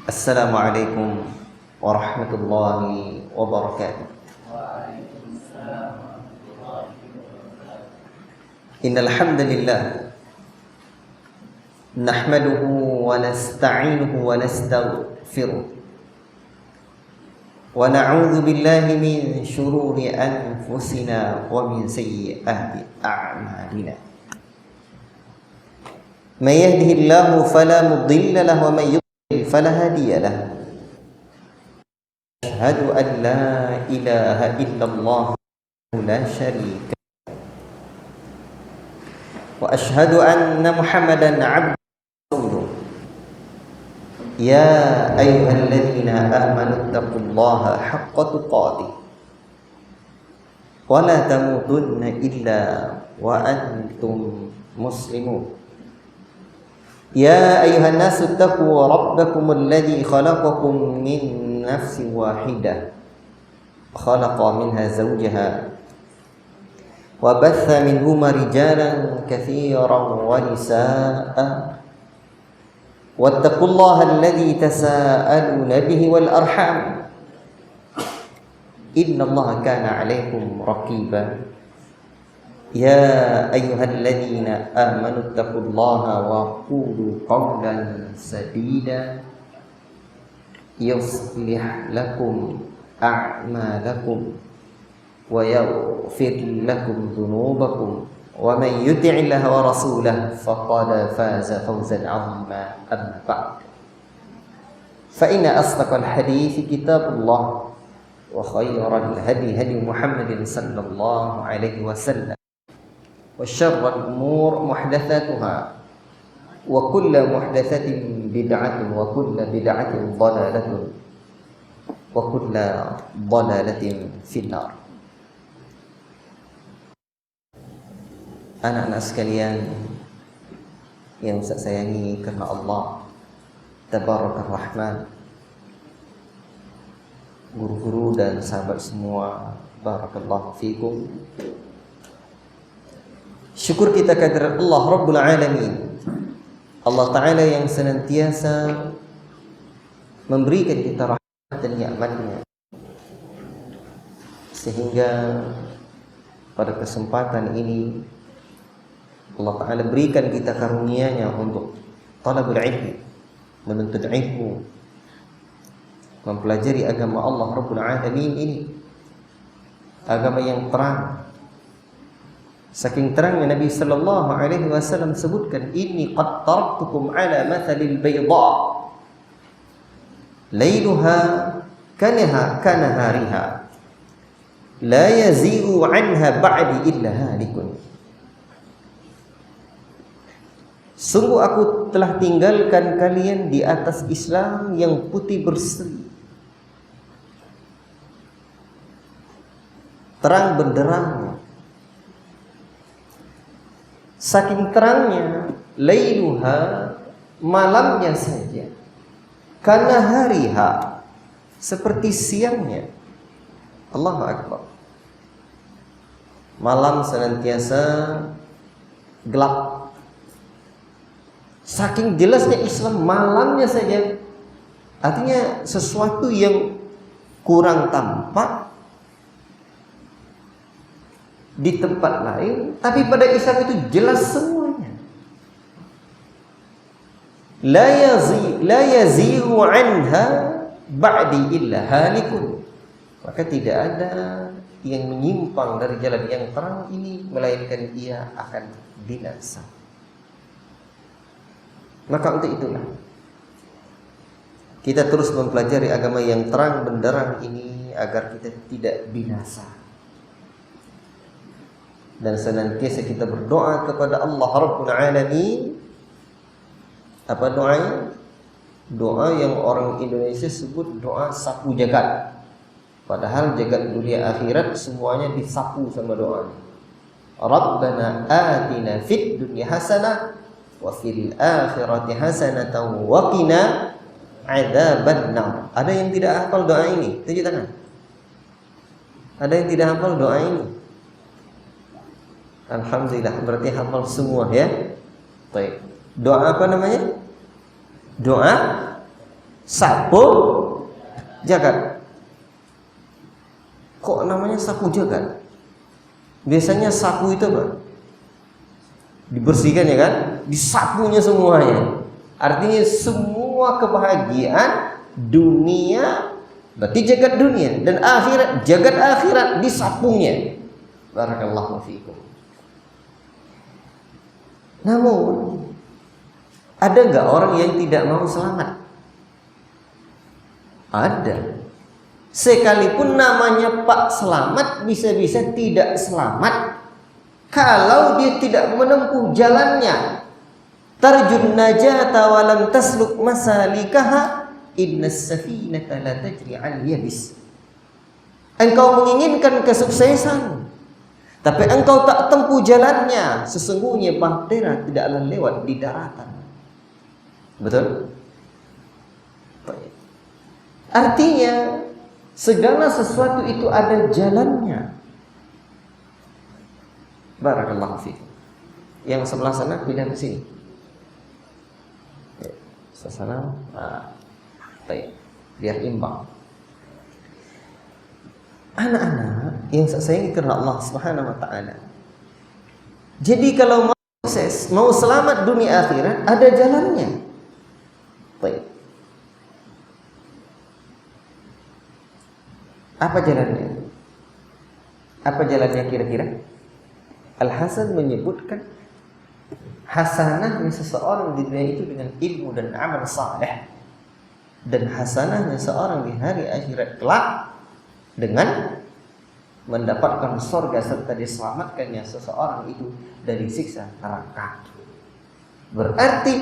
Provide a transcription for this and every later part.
Assalamualaikum warahmatullahi wabarakatuh. Innal hamdalillah nahmaduhu wa nasta'inuhu wa nastaghfiruh wa na'udzu billahi min shururi anfusina wa min sayyiati a'malina. May yahdihillahu fala mudilla lahu wa may فلا هادي له أشهد أن لا إله إلا الله لا شريك له وأشهد أن محمدا عبده ورسوله يا أيها الذين آمنوا اتقوا الله حق تقاته ولا تموتن إلا وأنتم مسلمون يا أيها الناس اتقوا ربكم الذي خلقكم من نفس واحدة خلق منها زوجها وبث منهما رجالا كثيرا ونساء واتقوا الله الذي تساءلون به والأرحام إن الله كان عليكم رقيبا يا أيها الذين آمنوا اتقوا الله وقولوا قولا سديدا يصلح لكم أعمالكم ويغفر لكم ذنوبكم ومن يطع الله ورسوله فقد فاز فوزا عظيما. أما بعد فإن أصدق الحديث كتاب الله وخير الهدي هدي محمد صلى الله عليه وسلم وشر الأمور محدثاتها وكل محدثة بدعة وكل بدعة ضلالة وكل ضلالة في النار. Anak-anak sekalian yang saya sayangi karena Allah Tabarakar Rahman, guru-guru dan sahabat semua, barakallahu fikum. Syukur kita kehadirat Allah Rabbul Alamin, Allah Ta'ala yang senantiasa memberikan kita rahmat dan nikmat-Nya, sehingga pada kesempatan ini Allah Ta'ala berikan kita karunia-Nya untuk talabul ilmi, menuntut ilmu, mempelajari agama Allah Rabbul Alamin ini, agama yang terang. Saking terangnya Nabi sallallahu alaihi wasallam sebutkan, inni qad taraktukum ala mathalil bayda lailuha kanahariha la yazighu anha ba'di illa halikun. Sungguh aku telah tinggalkan kalian di atas Islam yang putih berseri, terang benderang. Saking terangnya, lailuha, malamnya saja, kana hariha, seperti siangnya. Allahu Akbar. Malam senantiasa gelap. Saking jelasnya Islam, malamnya saja. Artinya sesuatu yang kurang tampak di tempat lain, tapi pada Islam itu jelas semuanya. La yazighu anha ba'di illa halikun. Maka tidak ada yang menyimpang dari jalan yang terang ini melainkan ia akan binasa. Maka untuk itulah kita terus mempelajari agama yang terang benderang ini agar kita tidak binasa. Dan senantiasa kita berdoa kepada Allah Rabbul Alamin. Apa doanya? Doa yang orang Indonesia sebut doa sapu jagat. Padahal jagat dunia akhirat semuanya disapu sama doa. Rabbana atina fid dunya hasanah wa fil akhirati hasanatan wa qina adzabannar. Ada yang tidak hafal doa ini? Tunjuk tangan. Ada yang tidak hafal doa ini? Alhamdulillah, berarti hafal semua ya. Baik. Doa apa namanya? Doa sapu jagat. Kok namanya sapu jagat? Biasanya sapu itu apa? Dibersihkan ya kan? Disapunya semuanya. Artinya semua kebahagiaan dunia, berarti jagat dunia, dan akhirat, jagat akhirat disapunya. Barakallahu fiikum. Namun ada nggak orang yang tidak mau selamat? Ada. Sekalipun namanya Pak Selamat, bisa-bisa tidak selamat kalau dia tidak menempuh jalannya. Tarjun najata wa lam tasluk masalikaha innas safinata la tajri 'al yabis. Engkau menginginkan kesuksesan, tapi engkau tak tempuh jalannya. Sesungguhnya bahtera tidaklah lewat di daratan. Betul? Artinya segala sesuatu itu ada jalannya. Barakallahu fiikum. Yang sebelah sana pindah ke sini. Sana, baik, biar imbang. Anak-anak yang saya sayangi karena Allah Subhanahu wa taala. Jadi kalau mau sukses, mau selamat dunia akhirat, ada jalannya. Baik. Apa jalannya? Apa jalannya kira-kira? Al-Hasan menyebutkan hasanahnya seseorang di dunia itu dengan ilmu dan amal saleh, dan hasanahnya seorang di hari akhirat kelak dengan mendapatkan surga serta diselamatkannya seseorang itu dari siksa neraka. Berarti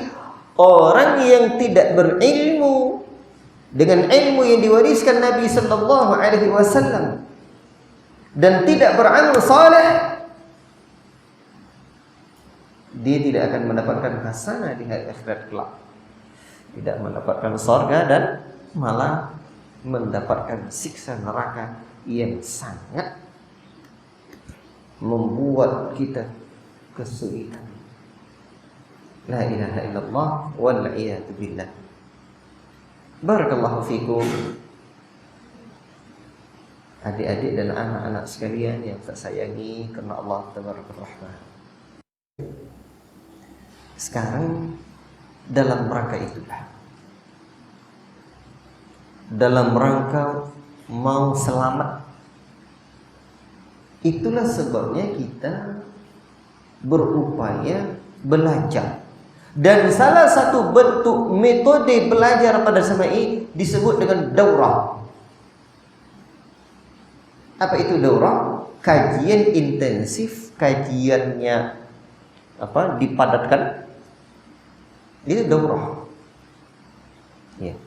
orang yang tidak berilmu dengan ilmu yang diwariskan Nabi sallallahu alaihi wasallam dan tidak beramal saleh, dia tidak akan mendapatkan hasanah di hari akhirat kelak. Tidak mendapatkan surga dan malah mendapatkan siksa neraka yang sangat membuat kita kesulitan. La ilaha illallah wal iyadu billah. Barakallahu fikum. Adik-adik dan anak-anak sekalian yang saya sayangi karena Allah tabaraka rahmah. Sekarang dalam rangka itulah, dalam rangka mau selamat, itulah sebabnya kita berupaya belajar. Dan salah satu bentuk metode belajar pada zaman ini disebut dengan daurah. Apa itu daurah? Kajian intensif, kajiannya dipadatkan. Itu daurah. Ya.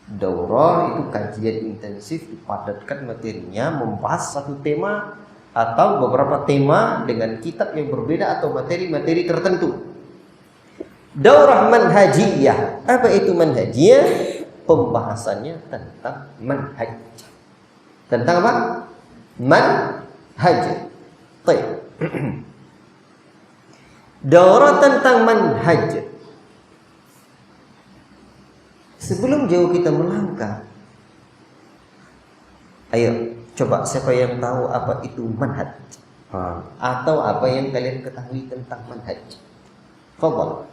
Daurah itu kajian intensif, dipadatkan materinya, membahas satu tema atau beberapa tema dengan kitab yang berbeda atau materi-materi tertentu. Daurah manhajiyah. Apa itu manhajiyah? Pembahasannya tentang manhaj. Tentang apa? Manhaj. Baik. Daurah tentang manhaj. Sebelum jauh kita melangkah, ayo coba siapa yang tahu apa itu manhaj? Atau apa yang kalian ketahui tentang manhaj? Fadhal.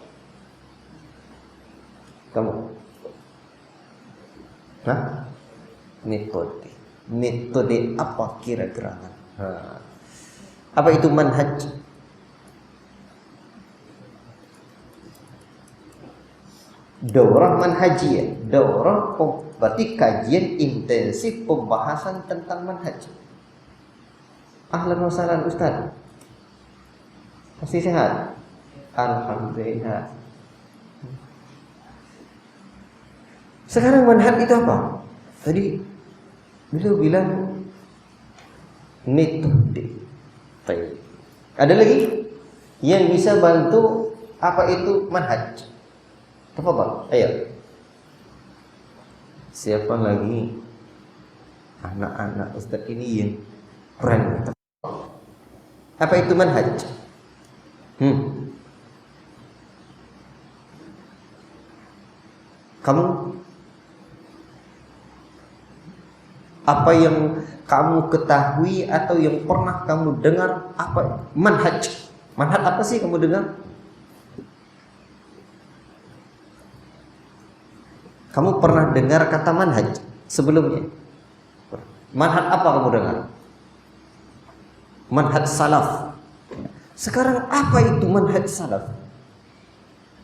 Kamu? Hah? Metode. Metode apa kira-kira? Apa itu manhaj? Daurah manhajiyah. Daurah berarti kajian intensif pembahasan tentang manhaj. Ahlan wa sahlan Ustaz. Masih sehat? Alhamdulillah. Sekarang manhaj itu apa? Tadi beliau bilang metode. Baik. Ada lagi yang bisa bantu apa itu manhaj? Tafadhal. Ayo. Siapa lagi anak-anak Ustaz ini yang keren? Apa itu manhaj? Kamu apa yang kamu ketahui atau yang pernah kamu dengar apa manhaj? Manhaj apa sih kamu dengar? Kamu pernah dengar kata manhaj sebelumnya? Manhaj apa kamu dengar? Manhaj salaf. Sekarang apa itu manhaj salaf?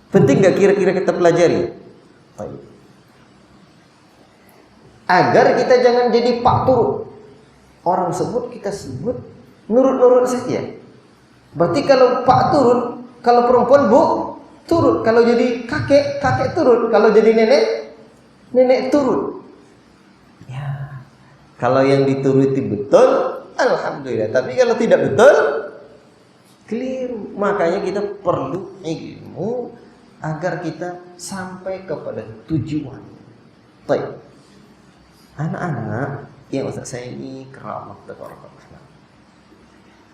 Penting gak kira-kira kita pelajari? Agar kita jangan jadi pak turut. Orang sebut kita sebut nurut-nurut saja. Berarti kalau pak turut, kalau perempuan bu turut, kalau jadi kakek, kakek turut, kalau jadi nenek, nenek turut. Ya. Kalau yang dituruti betul, alhamdulillah. Tapi kalau tidak betul, keliru. Makanya kita perlu ilmu agar kita sampai kepada tujuan. Baik. Anak-anak yang Ustaz saya ini keramat tabarakallah.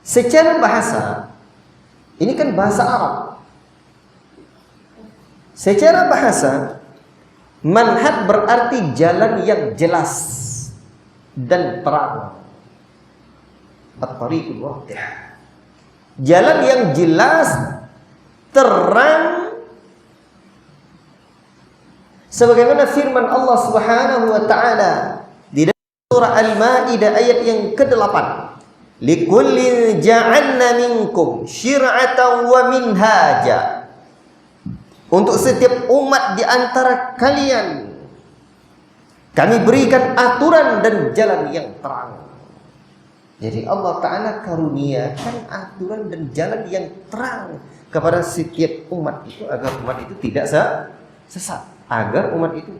Secara bahasa, ini kan bahasa Arab. Secara bahasa, manhaj berarti jalan yang jelas dan terang. At-tariqul wadih. Jalan yang jelas, terang. Sebagaimana firman Allah Subhanahu wa taala di dalam surah Al-Maidah ayat yang ke-8. Likullin ja'alna minkum syir'atan wa minhaja. Untuk setiap umat di antara kalian kami berikan aturan dan jalan yang terang. Jadi Allah Ta'ala karuniakan aturan dan jalan yang terang kepada setiap umat itu agar umat itu tidak sesat, agar umat itu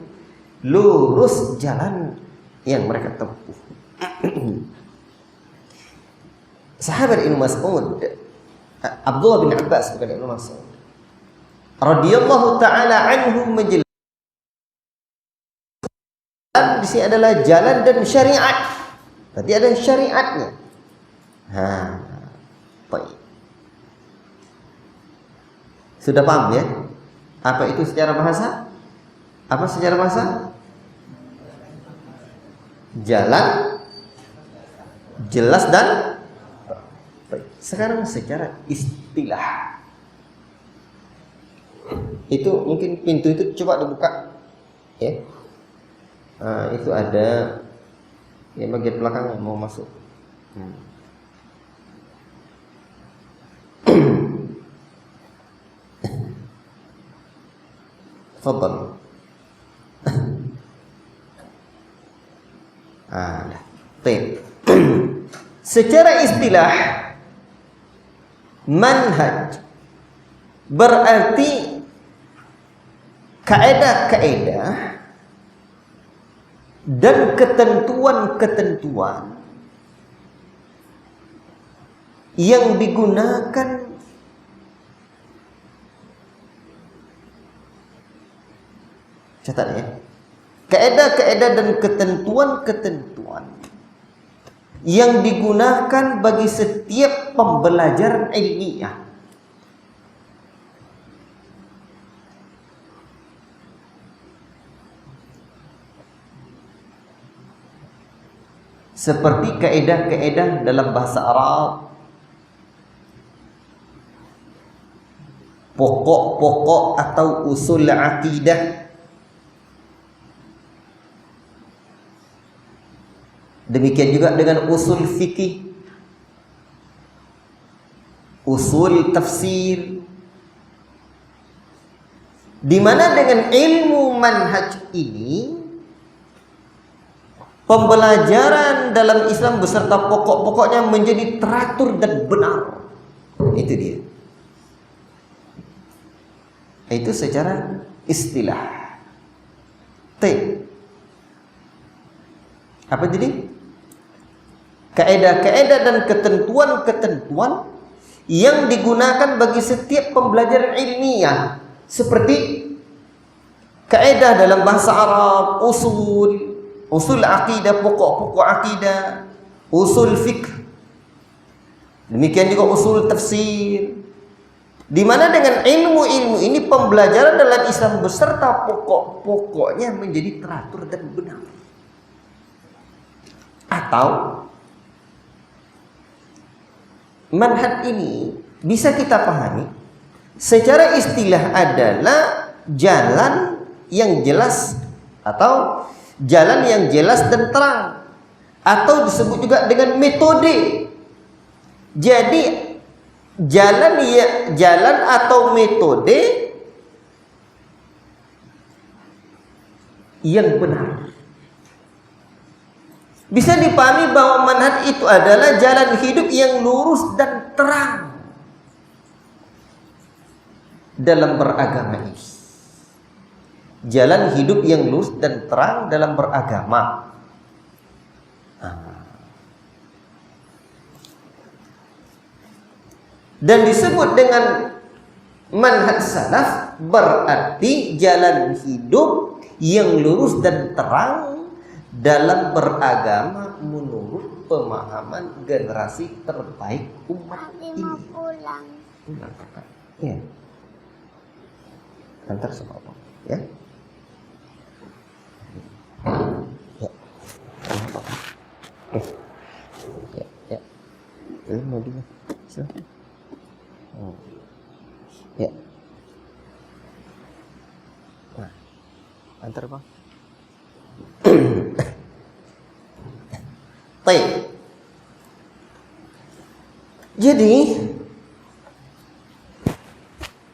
lurus jalan yang mereka tempuh. Sahabat Ibnu Mas'ud, Abdullah bin Abbas bukan Ibnu Mas'ud, radhiyallahu taala anhum menjelaskan di sini adalah jalan dan syariat. Berarti ada syariatnya. Baik. Sudah paham ya? Apa itu secara bahasa? Apa secara bahasa? Jalan, jelas dan baik. Sekarang secara istilah. Itu mungkin pintu itu coba dibuka. Ya. Itu ada ya bagian belakang yang mau masuk. Fadhal. Baik. Secara istilah manhaj berarti kaedah-kaedah dan ketentuan-ketentuan yang digunakan catat ya, kaedah-kaedah dan ketentuan-ketentuan yang digunakan bagi setiap pembelajaran ilmiah. Seperti kaedah-kaedah dalam bahasa Arab, pokok-pokok atau usul akidah. Demikian juga dengan usul fikih, usul tafsir. Di mana dengan ilmu manhaj ini pembelajaran dalam Islam beserta pokok-pokoknya menjadi teratur dan benar. Itu dia. Itu secara istilah. Apa jadi? Kaedah-kaedah dan ketentuan-ketentuan yang digunakan bagi setiap pembelajaran ilmiah. Seperti kaedah dalam bahasa Arab, usul akidah, pokok-pokok akidah, usul fikr. Demikian juga usul tafsir. Di mana dengan ilmu-ilmu ini pembelajaran dalam Islam beserta pokok-pokoknya menjadi teratur dan benar. Atau manhaj ini bisa kita pahami secara istilah adalah jalan yang jelas atau jalan yang jelas dan terang, atau disebut juga dengan metode. Jadi jalan atau metode yang benar. Bisa dipahami bahwa manhaj itu adalah jalan hidup yang lurus dan terang dalam beragama ini. Jalan hidup yang lurus dan terang dalam beragama. Dan disebut dengan manhaj salaf berarti jalan hidup yang lurus dan terang dalam beragama menurut pemahaman generasi terbaik umat ini. Pulang. Ya. Antar sama apa? Ya. Ya. Ya. Ya. Ini mau dia. Silakan. Ya. Nah, antar bang. Baik. Jadi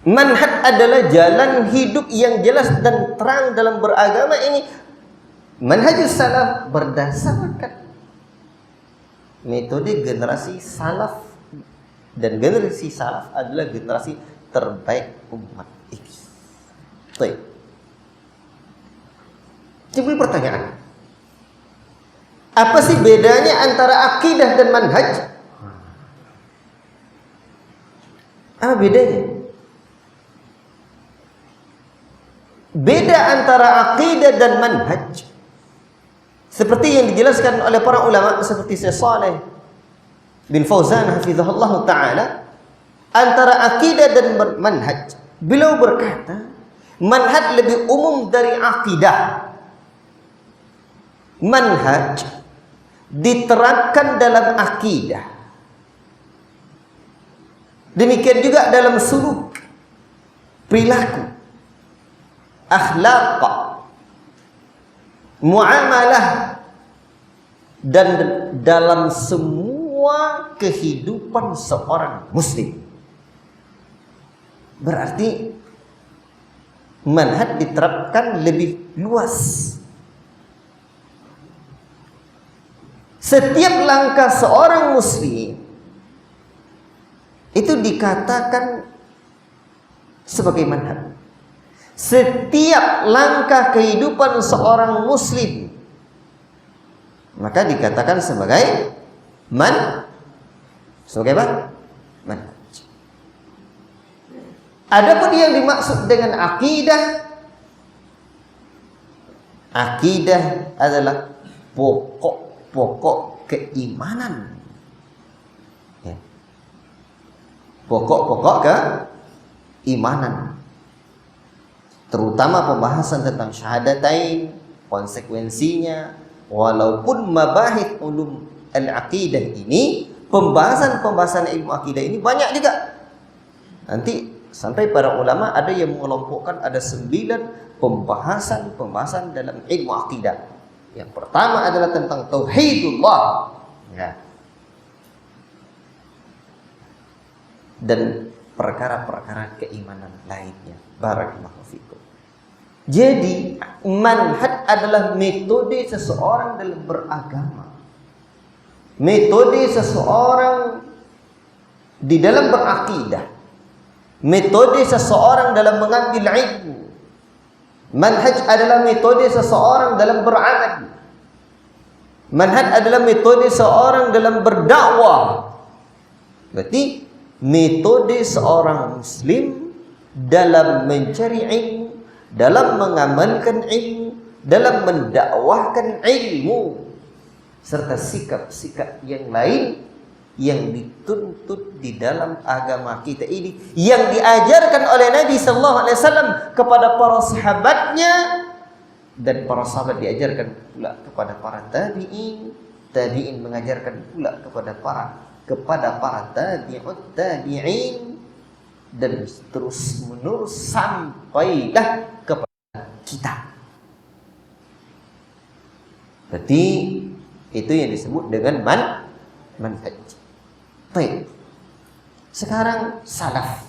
manhaj adalah jalan hidup yang jelas dan terang dalam beragama ini. Manhajus salaf berdasarkan metode generasi salaf, dan generasi salaf adalah generasi terbaik umat ini. Baik. Timbul pertanyaan, apa sih bedanya antara akidah dan manhaj? Apa bedanya? Beda antara akidah dan manhaj seperti yang dijelaskan oleh para ulama seperti Syekh Shalih bin Fauzan hafizahullah taala, antara akidah dan manhaj. Beliau berkata, manhaj lebih umum dari akidah. Manhaj diterapkan dalam akidah. Demikian juga dalam suluk, perilaku, akhlak, muamalah, dan dalam semua kehidupan seorang muslim. Berarti manhaj diterapkan lebih luas. Setiap langkah seorang muslim itu dikatakan sebagai manhaj. Setiap langkah kehidupan seorang muslim maka dikatakan sebagai sebagai apa? Manhaj. Adapun yang dimaksud dengan akidah adalah pokok keimanan. Ya. Pokok keimanan. Terutama pembahasan tentang syahadatain, konsekuensinya, walaupun mabahith ulum al-aqidah ini, pembahasan ilmu akidah ini banyak juga. Nanti sampai para ulama ada yang mengelompokkan ada 9 pembahasan dalam ilmu akidah. Yang pertama adalah tentang tauhidullah, ya, dan perkara-perkara keimanan lainnya. Barakallahu fikum. Jadi manhaj adalah metode seseorang dalam beragama, metode seseorang di dalam berakidah, metode seseorang dalam mengambil ilmu. Manhaj adalah metode seseorang dalam beramal. Manhaj adalah metode seorang dalam berdakwah. Berarti metode seorang muslim dalam mencari ilmu, dalam mengamalkan ilmu, dalam mendakwahkan ilmu, serta sikap-sikap yang lain yang dituntut di dalam agama kita ini, yang diajarkan oleh Nabi sallallahu alaihi wasallam kepada para sahabatnya, dan para sahabat diajarkan pula kepada para tabi'in, tabi'in mengajarkan pula kepada para tabi'ut tabi'in, dan terus menerus sampailah kepada kita. Berarti itu yang disebut dengan manhaj. Baik. Sekarang salaf.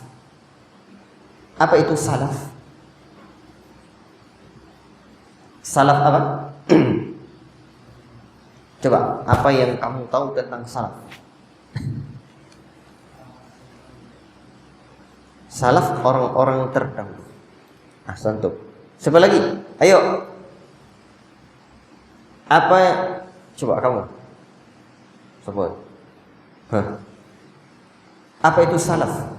Apa itu salaf? Salaf apa? Coba, apa yang kamu tahu tentang salaf? Salaf orang-orang terdahulu. Ahsantum. Siapa lagi? Ayo. Apa? Coba kamu. Sebut. Apa itu salaf?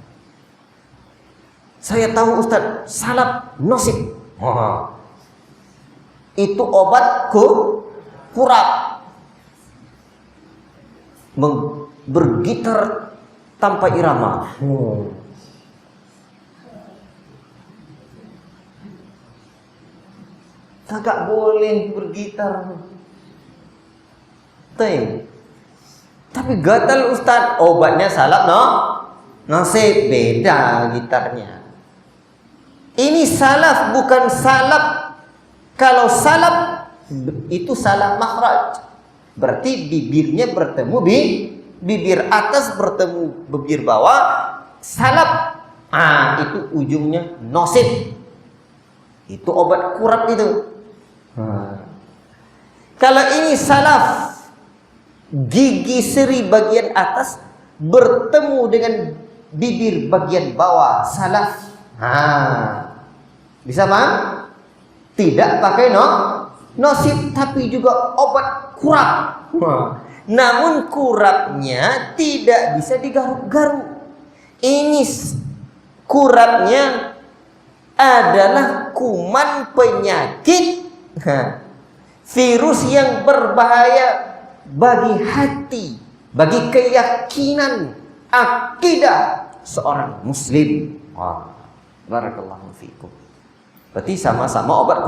Saya tahu Ustaz, salaf nasib. Itu obat kurap. Bergitar tanpa irama. Kagak boleh bergitar. Tapi gatal Ustaz, obatnya salaf nasib, beda gitarnya. Ini salaf bukan salaf. Kalau salaf itu salah makhraj. Berarti bibirnya bertemu bibir atas bertemu bibir bawah. Salaf. Itu ujungnya nasib. Itu obat kurap itu. Kalau ini salaf, gigi seri bagian atas bertemu dengan bibir bagian bawah, salaf. Bisa paham? Tidak pakai nasib, tapi juga obat kurap. Namun kurapnya tidak bisa digaruk-garuk. Ini kurapnya adalah kuman penyakit, virus yang berbahaya bagi hati, bagi keyakinan, akidah seorang muslim. Barakallahu fiikum. Berarti sama-sama obat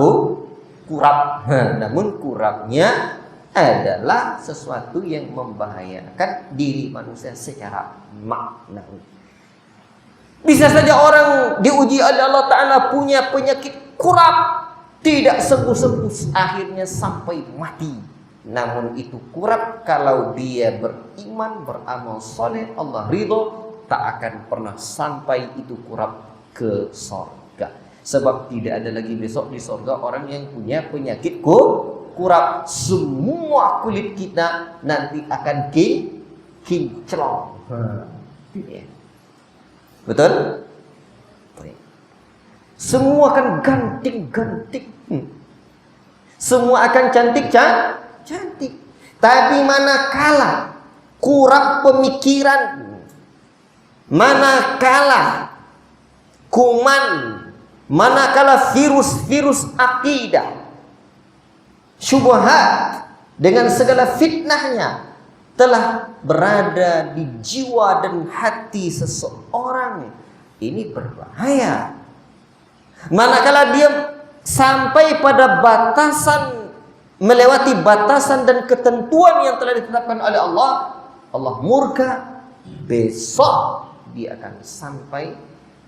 kurap. Namun kurapnya adalah sesuatu yang membahayakan diri manusia secara maknawi. Bisa saja orang diuji oleh Allah Ta'ala punya penyakit kurap, tidak sembuh-sembuh, akhirnya sampai mati. Namun itu kurap kalau dia beriman, beramal soleh, Allah ridho, tak akan pernah sampai itu kurap ke sorga. Sebab tidak ada lagi besok di sorga orang yang punya penyakit kurap. Semua kulit kita nanti akan kinclong. Betul? Semua akan ganting-ganting. Semua akan cantik. Tapi manakala kurap pemikiran, manakala kuman, manakala virus-virus akidah, syubhat dengan segala fitnahnya telah berada di jiwa dan hati seseorang, ini berbahaya. Manakala dia sampai pada batasan, melewati batasan dan ketentuan yang telah ditetapkan oleh Allah, Allah murka, besok dia akan sampai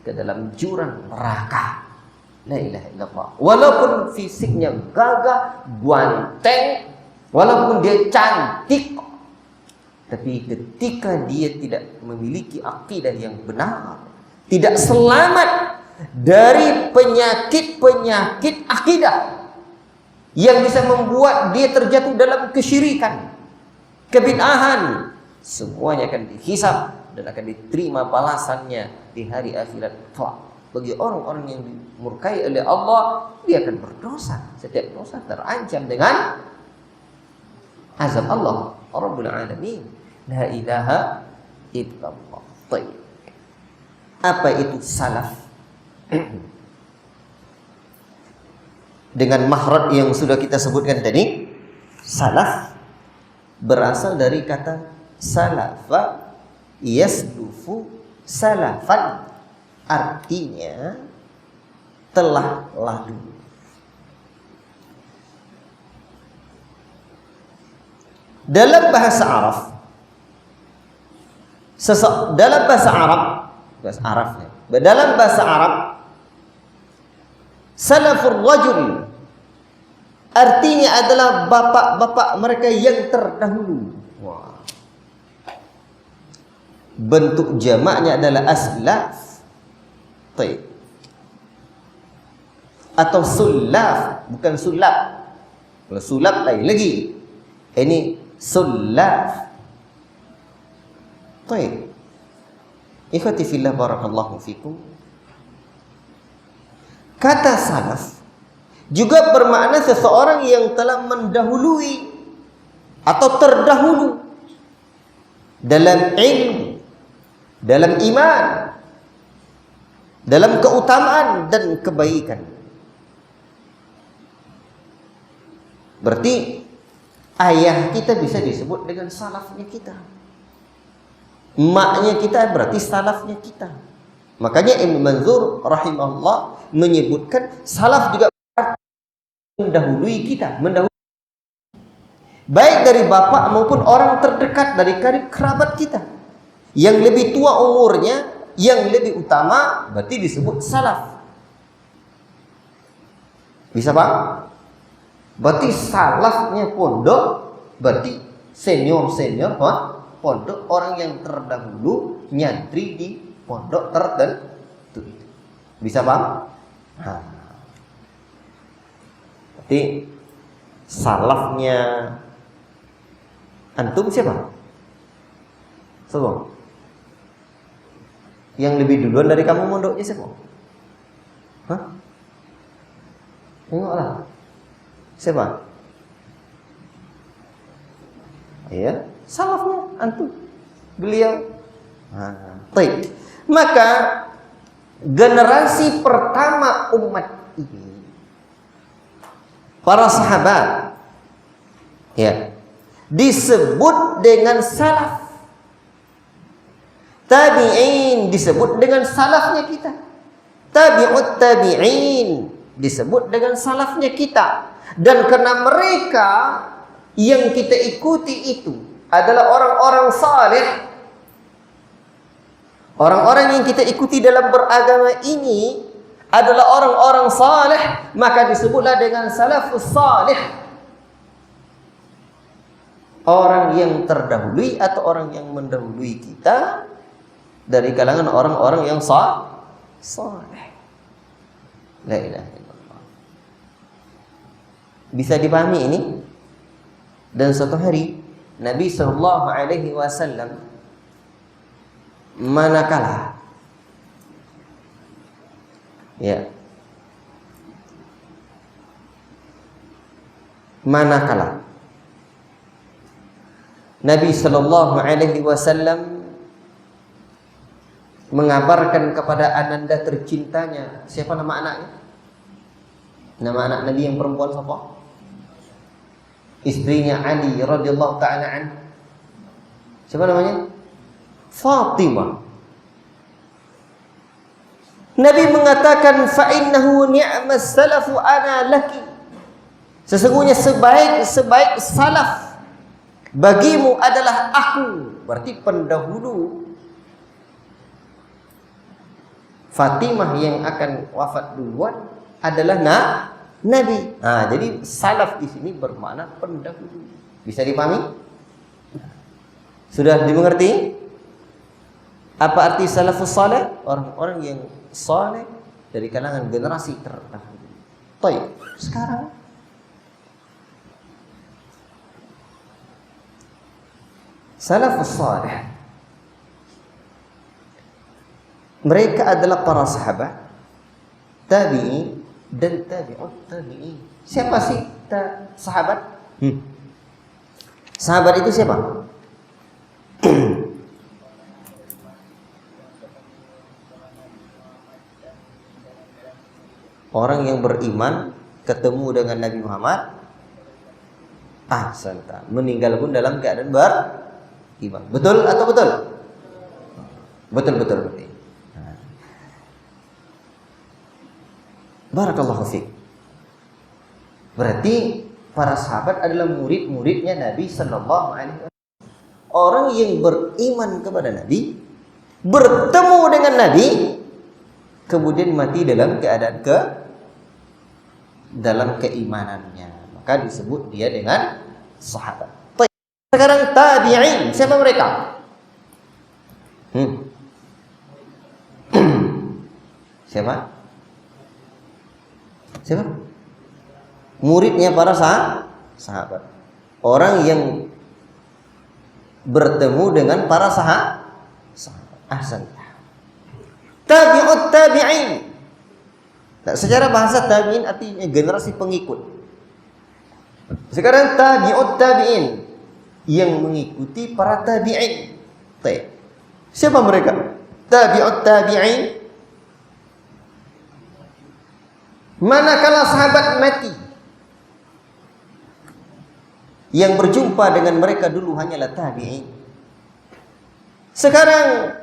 ke dalam jurang neraka. La ilaha illallah. Walaupun fisiknya gagah, guanteng, walaupun dia cantik, tapi ketika dia tidak memiliki akidah yang benar, tidak selamat dari penyakit-penyakit akidah yang bisa membuat dia terjatuh dalam kesyirikan, kebid'ahan, semuanya akan dihisab dan akan diterima balasannya di hari akhirat kelak. Bagi orang-orang yang dimurkai oleh Allah, dia akan berdosa. Setiap dosa terancam dengan azab Allah Rabbul Alamin. La ilaha illallah. Apa itu salaf? Dengan mahrad yang sudah kita sebutkan tadi, salaf berasal dari kata salafa yaslufu salafan, artinya telah lalu. dalam bahasa Arab, dalam bahasa Arab, dalam bahasa Arab, salafur rajul artinya adalah bapak-bapak mereka yang terdahulu. Wah. Bentuk jamaknya adalah aslaf. Baik. Atau sulaf, bukan sulap. Kalau sulap lain lagi. Ini sulaf. Baik. Ikhwati fillah barakallahu fikum. Kata salaf juga bermakna seseorang yang telah mendahului atau terdahulu dalam ilmu, dalam iman, dalam keutamaan dan kebaikan. Berarti ayah kita bisa disebut dengan salafnya kita. Maknya kita berarti salafnya kita. Makanya Ibnu Manzur rahimahullah menyebutkan salaf juga mendahului kita, baik dari bapak maupun orang terdekat dari kerabat kita yang lebih tua umurnya, yang lebih utama, berarti disebut salaf. Bisa Pak? Berarti salafnya pondok, berarti senior pondok, orang yang terdahulu nyantri di pondok tertentu. Bisa Pak? Berarti salafnya antum siapa? Semua. Yang lebih duluan dari kamu mondoknya siapa? Hah? Tengoklah. Siapa? Iya, salafnya antum. Beliau. Baik. Maka generasi pertama umat ini, para sahabat, ya, disebut dengan salaf. Tabi'in disebut dengan salafnya kita. Tabi'ut tabi'in disebut dengan salafnya kita. Dan karena mereka yang kita ikuti itu adalah orang-orang saleh, orang-orang yang kita ikuti dalam beragama ini adalah orang-orang saleh, maka disebutlah dengan salafus salih. Orang yang terdahului atau orang yang mendahului kita dari kalangan orang-orang yang saleh. La ilaha illallah. Bisa dipahami ini? Dan suatu hari Nabi sallallahu alaihi wasallam manakala Nabi sallallahu alaihi wasallam mengabarkan kepada ananda tercintanya. Siapa nama anaknya? Nama anak Nabi yang perempuan siapa? Istrinya Ali radhiyallahu ta'ala an. Siapa namanya? Fatimah. Nabi mengatakan fa innahu ni'mas salafu ana laki. Sesungguhnya sebaik salaf bagimu adalah aku. Berarti pendahulu Fatimah yang akan wafat duluan adalah Nabi. Jadi salaf di sini bermakna pendahulu. Bisa dipahami? Sudah dimengerti? Apa arti salafus saleh? Orang-orang yang saleh dari kalangan generasi terdahulu. Baik, sekarang salafus saleh, mereka adalah para sahabat, tabi'in dan tabi'ut tabi'in. Siapa sih sahabat? Sahabat itu siapa? Orang yang beriman ketemu dengan Nabi Muhammad, meninggal pun dalam keadaan beriman. Betul atau betul? Betul. Barakallahu fiik. Berarti para sahabat adalah murid-muridnya Nabi sallallahu alaihi wasallam. Orang yang beriman kepada Nabi, bertemu dengan Nabi, kemudian mati dalam keadaan dalam keimanannya, maka disebut dia dengan sahabat. Sekarang tabi'in, siapa mereka? Siapa? Muridnya para sahabat. Orang yang bertemu dengan para sahabat. Ahsan. Tabi'ut tabi'in. Nah, secara bahasa tabi'in artinya generasi pengikut. Sekarang tabi'ut tabi'in, yang mengikuti para tabi'in. Siapa mereka? Tabi'ut tabi'in. Manakala sahabat mati, yang berjumpa dengan mereka dulu hanyalah tabi'in. Sekarang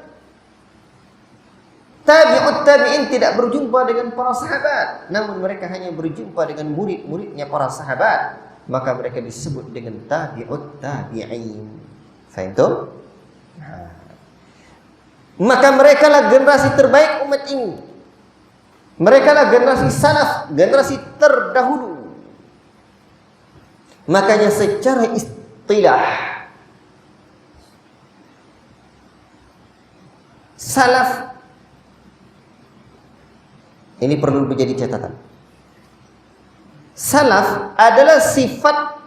tabi'ut tabi'in tidak berjumpa dengan para sahabat, namun mereka hanya berjumpa dengan murid-muridnya para sahabat, maka mereka disebut dengan tabi'ut tabi'in. Faham tu? Maka mereka lah generasi terbaik umat ini. Mereka lah generasi salaf, generasi terdahulu. Makanya secara istilah salaf ini perlu menjadi catatan. Salaf adalah sifat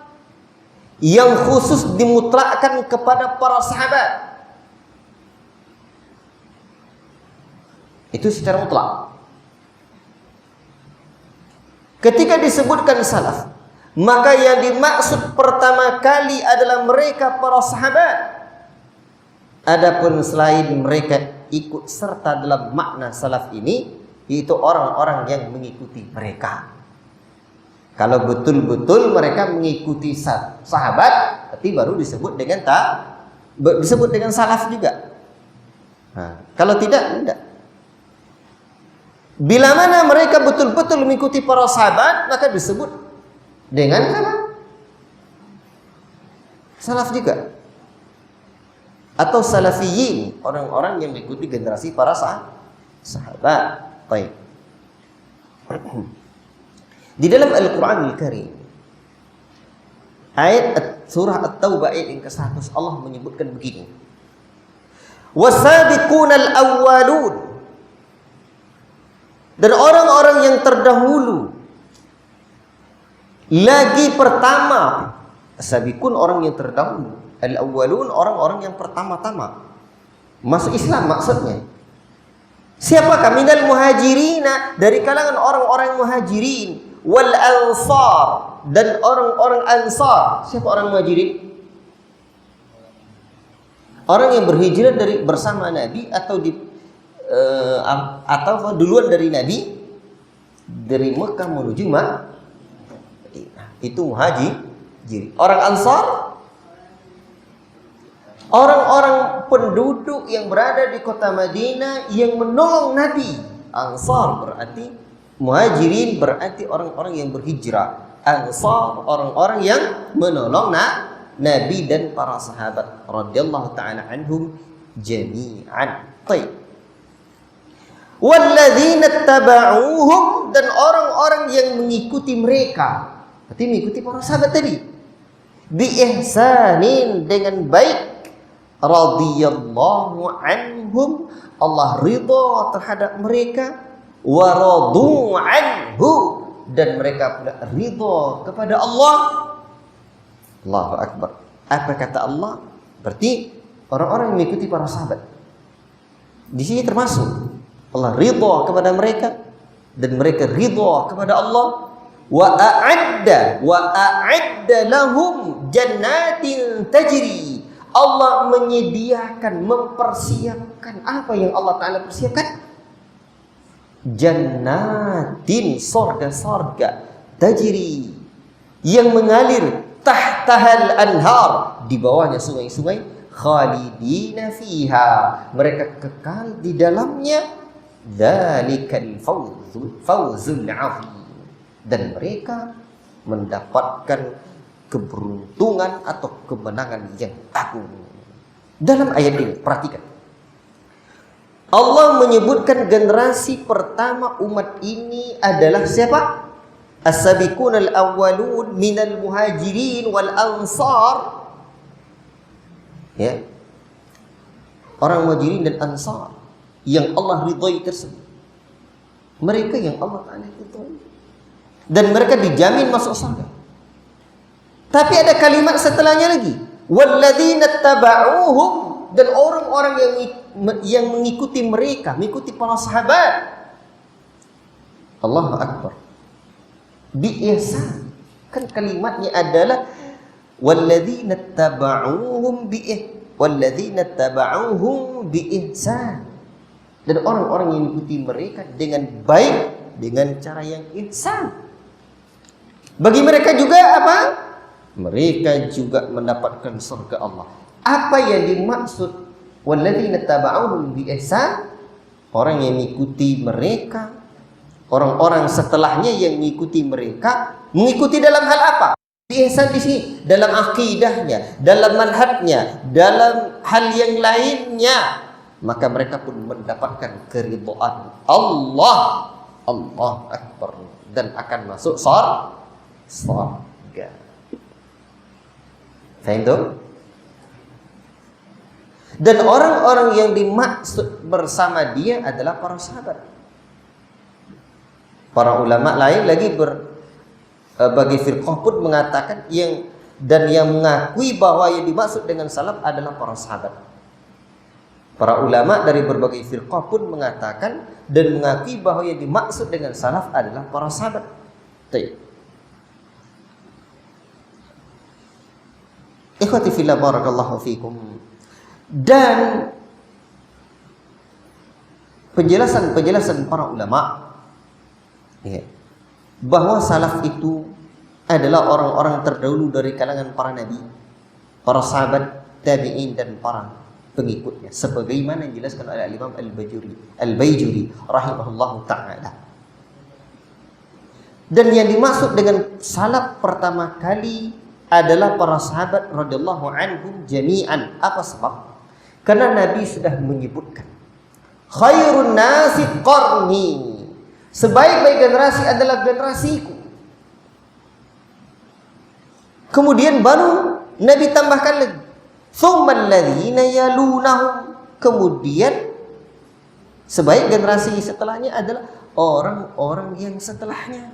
yang khusus dimutlakkan kepada para sahabat. Itu secara mutlak. Ketika disebutkan salaf, maka yang dimaksud pertama kali adalah mereka para sahabat. Adapun selain mereka ikut serta dalam makna salaf ini, yaitu orang-orang yang mengikuti mereka. Kalau betul-betul mereka mengikuti sahabat, berarti baru disebut dengan salaf juga. Nah, kalau tidak. Bila mana mereka betul-betul mengikuti para sahabat, maka disebut dengan apa? Salaf juga. Atau salafiyin, orang-orang yang mengikuti generasi para sahabat. Baik. Di dalam Al-Quran Al-Karim, ayat surah At-Taubah ayat yang ke-100, Allah menyebutkan begini. Wasabiqunal awwalun, dan orang-orang yang terdahulu, lagi pertama. Sabiqun orang yang terdahulu, al-awwalun orang-orang yang pertama-tama masuk Islam maksudnya. Siapakah? Minal muhajirina, dari kalangan orang-orang muhajirin, wal ansar, dan orang-orang ansar. Siapa orang muhajirin? Orang yang berhijrah dari bersama Nabi atau duluan dari Nabi, dari Mekah menuju Madinah, itu muhajir. Orang Ansar, orang-orang penduduk yang berada di kota Madinah yang menolong Nabi. Ansar berarti, muhajirin berarti orang-orang yang berhijrah. Ansar orang-orang yang menolong Nabi dan para sahabat radhiyallahu taala anhum jami'an. Baik. Walladzina taba'uhum, dan orang-orang yang mengikuti mereka, berarti mengikuti para sahabat tadi, bi ihsanin, dengan baik, radhiyallahu anhum, Allah ridha terhadap mereka, wa radu anhu, dan mereka pula ridha kepada Allah. Allahu akbar. Apa kata Allah? Berarti orang-orang yang mengikuti para sahabat di sini termasuk Allah ridha kepada mereka dan mereka ridha kepada Allah. Wa a'adda lahum jannatin tajri. Allah menyediakan, mempersiapkan apa yang Allah Ta'ala persiapkan? Jannatin, sorga-sorga, tajri, yang mengalir, tahtahal anhar, di bawahnya sungai-sungai, khalidina fiha, mereka kekal di dalamnya. Dzalikal fawzul 'azim, dan mereka mendapatkan keberuntungan atau kemenangan yang agung. Dalam ayat ini, perhatikan. Allah menyebutkan generasi pertama umat ini adalah siapa? As-sabiqunal awwalun minal muhajirin wal ansar. Ya. Orang muhajirin dan ansar yang Allah ridhai tersebut. Mereka yang Allah Ta'ala ridhai. Dan mereka dijamin masuk surga. Tapi ada kalimat setelahnya lagi. Walladzina taba'uhum, dan orang-orang yang mengikuti mereka, mengikuti para sahabat. Allahu Akbar. Bi-ihsan. Kan kalimatnya adalah walladzina taba'uhum bi-ihsan. Dan orang-orang yang mengikuti mereka dengan baik, dengan cara yang ihsan. Bagi mereka juga apa? Mereka juga mendapatkan surga Allah. Apa yang dimaksud walladzina taba'uhum bi-ihsan? Orang yang mengikuti mereka, orang-orang setelahnya yang mengikuti mereka, mengikuti dalam hal apa? Ihsan di sini dalam akidahnya, dalam manhajnya, dalam hal yang lainnya, maka mereka pun mendapatkan keridhaan Allah. Allahu Akbar, dan akan masuk surga. Faham tu? Dan orang-orang yang dimaksud bersama dia adalah para sahabat. Para ulama lain lagi bagi firqah pun mengatakan yang mengakui bahwa yang dimaksud dengan salaf adalah para sahabat. Para ulama dari berbagai firqah pun mengatakan dan mengakui bahwa yang dimaksud dengan salaf adalah para sahabat. Baik. Ikhwati fillah, barakallahu fikum. Dan penjelasan para ulama ya, bahwa salaf itu adalah orang-orang terdahulu dari kalangan para nabi, para sahabat, tabi'in, dan para pengikutnya, sebagaimana dijelaskan oleh Imam Al-Baijuri rahimahullahu ta'ala. Dan yang dimaksud dengan salaf pertama kali adalah para sahabat radhiyallahu anhum jami'an. Apa sebab? Karena Nabi sudah menyebutkan khairun nasi qarni, sebaik-baik generasi adalah generasiku. Kemudian baru Nabi tambahkan lagi tsummal ladzina yalunahum, kemudian sebaik generasi setelahnya adalah orang-orang yang setelahnya.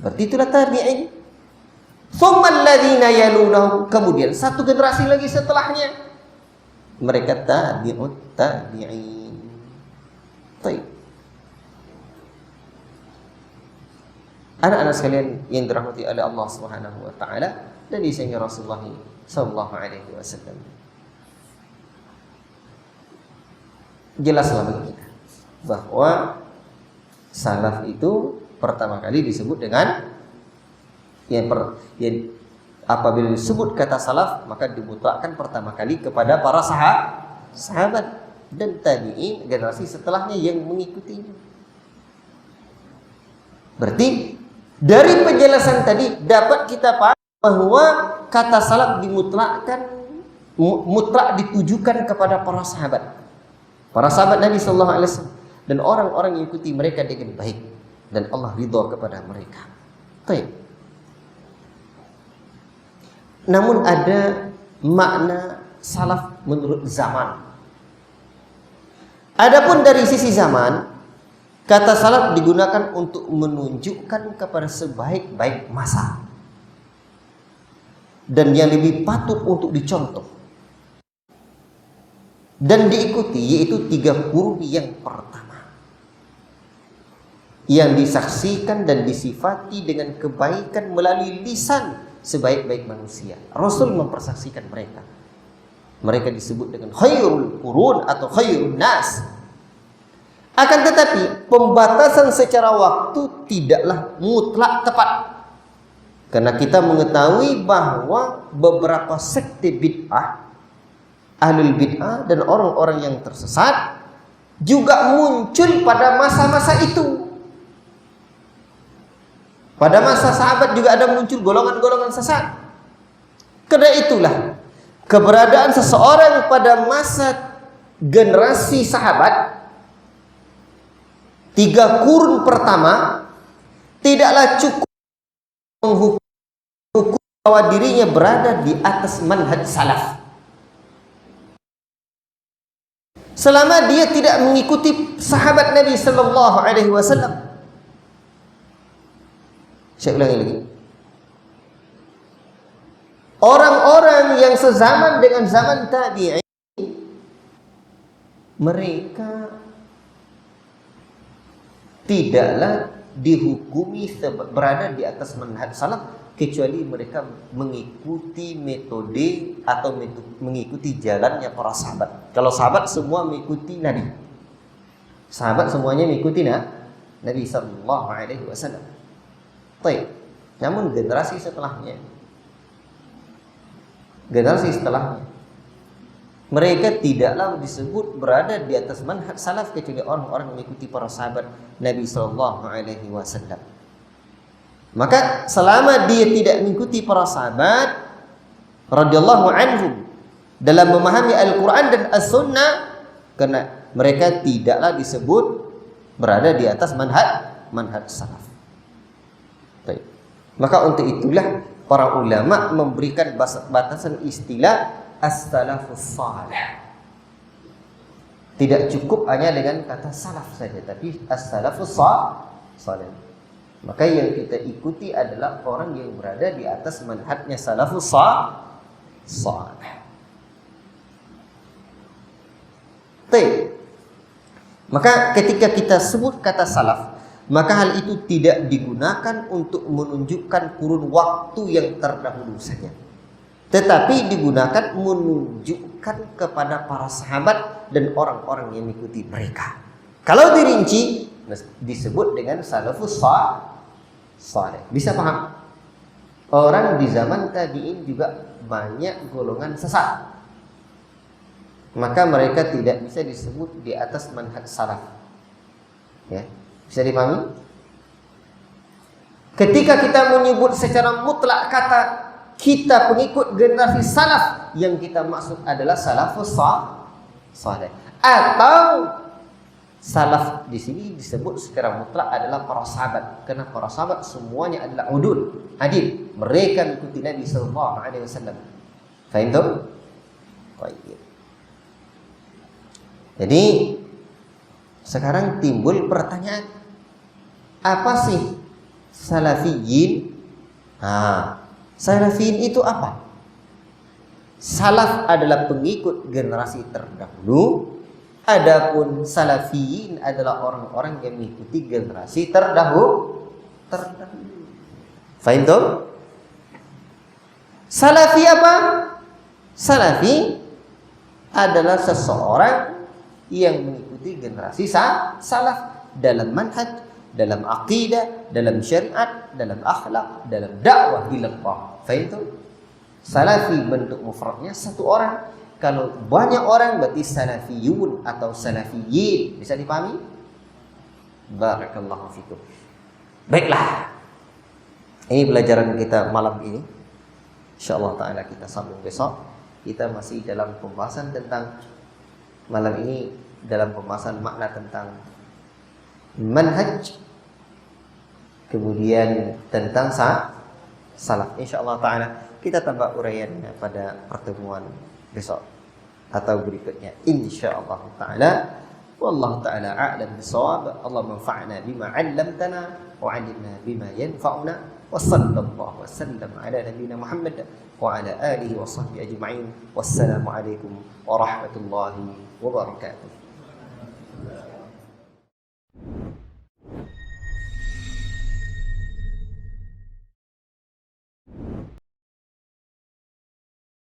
Berarti itulah tabi'in. Tsummal ladzina yalunahum, kemudian satu generasi lagi setelahnya mereka tabi'ut tabi'in. Baik. Anak-anak sekalian yang dirahmati oleh Allah Subhanahu wa taala dan disayangi Rasulullah sallallahu alaihi wasallam. Jelaslah bagi kita bahwa salaf itu pertama kali disebut dengan apabila disebut kata salaf maka dimutlakkan pertama kali kepada para sahabat dan tabi'in generasi setelahnya yang mengikutinya. Berarti dari penjelasan tadi dapat kita paham bahwa kata salaf mutlak ditujukan kepada para sahabat Nabi sallallahu alaihi wasallam dan orang-orang yang ikuti mereka dengan baik dan Allah ridha kepada mereka. Baik. Namun ada makna salaf menurut zaman. Adapun dari sisi zaman, kata salaf digunakan untuk menunjukkan kepada sebaik-baik masa dan yang lebih patut untuk dicontoh dan diikuti, yaitu 3 kurun yang pertama yang disaksikan dan disifati dengan kebaikan melalui lisan sebaik-baik manusia. Rasul mempersaksikan mereka. Mereka disebut dengan khairul qurun atau khairun nas. Akan tetapi pembatasan secara waktu tidaklah mutlak tepat. Karena kita mengetahui bahwa beberapa sekte bid'ah, ahlul bid'ah dan orang-orang yang tersesat juga muncul pada masa-masa itu. Pada masa sahabat juga ada muncul golongan-golongan sesat. Karena itulah keberadaan seseorang pada masa generasi sahabat 3 kurun pertama tidaklah cukup menghukum bahwa dirinya berada di atas manhaj salaf. Selama dia tidak mengikuti sahabat Nabi sallallahu alaihi wasallam. Saya ulangi lagi. Orang-orang yang sezaman dengan zaman tabi'in, mereka tidaklah dihukumi berada di atas manhaj salaf kecuali mereka mengikuti metode atau mengikuti jalannya para sahabat. Kalau sahabat semua mengikuti Nabi. Sahabat semuanya mengikuti Nabi sallallahu alaihi wasallam. Baik. Namun generasi setelahnya mereka tidaklah disebut berada di atas manhaj salaf kecuali orang-orang mengikuti para sahabat Nabi sallallahu alaihi wasallam. Maka selama dia tidak mengikuti para sahabat radhiyallahu anhum dalam memahami Al-Qur'an dan As-Sunnah, karena mereka tidaklah disebut berada di atas manhaj salaf. Baik. Maka untuk itulah para ulama memberikan batasan istilah as-salafus salih. Tidak cukup hanya dengan kata salaf saja, tapi as-salafus salih. Maka yang kita ikuti adalah orang yang berada di atas manhajnya salafus salih. Maka ketika kita sebut kata salaf, maka hal itu tidak digunakan untuk menunjukkan kurun waktu yang terdahulu saja, tetapi digunakan menunjukkan kepada para sahabat dan orang-orang yang mengikuti mereka. Kalau dirinci disebut dengan salafus salih. Bisa paham? Orang di zaman tabi'in juga banyak golongan sesat, maka mereka tidak bisa disebut di atas manhaj salaf. Ya, bisa dipahami? Ketika kita menyebut secara mutlak kata kita pengikut generasi salaf, yang kita maksud adalah salafus salih. Atau salaf di sini disebut secara mutlak adalah para sahabat, karena para sahabat semuanya adalah adil. Mereka mengikuti Nabi sallallahu alaihi wasallam. Faham tu? Baik. Jadi sekarang timbul pertanyaan, apa sih salafiyin? Salafiyin itu apa? Salaf adalah pengikut generasi terdahulu, adapun salafiyin adalah orang-orang yang mengikuti generasi terdahulu. Faham tu? Salafi apa? Salafi adalah seseorang yang mengikuti generasi salaf dalam manhaj, dalam aqidah, dalam syariat, dalam akhlak, dalam dakwah ila Allah. Faham tu? Salafi bentuk mufradnya satu orang. Kalau banyak orang berarti salafiyun atau salafiyin. Bisa dipahami? Barakallahu fikum. Baiklah. Ini pelajaran kita malam ini. Insyaallah taala kita sambung besok. Kita masih dalam pembahasan tentang malam ini dalam pembahasan makna tentang manhaj, kemudian tentang salaf. Insyaallah taala kita tambah uraiannya pada pertemuan besok atau berikutnya insyaallah taala. Wallahu taala a'lam bissawab. Allah manfa'na bima 'allamtana wa 'allimna bima yanfa'una. Wa sallallahu wasallam ala nabiyyina Muhammad wa ala alihi wa sahbihi ajma'in. Wassalamu alaikum warahmatullahi wabarakatuh.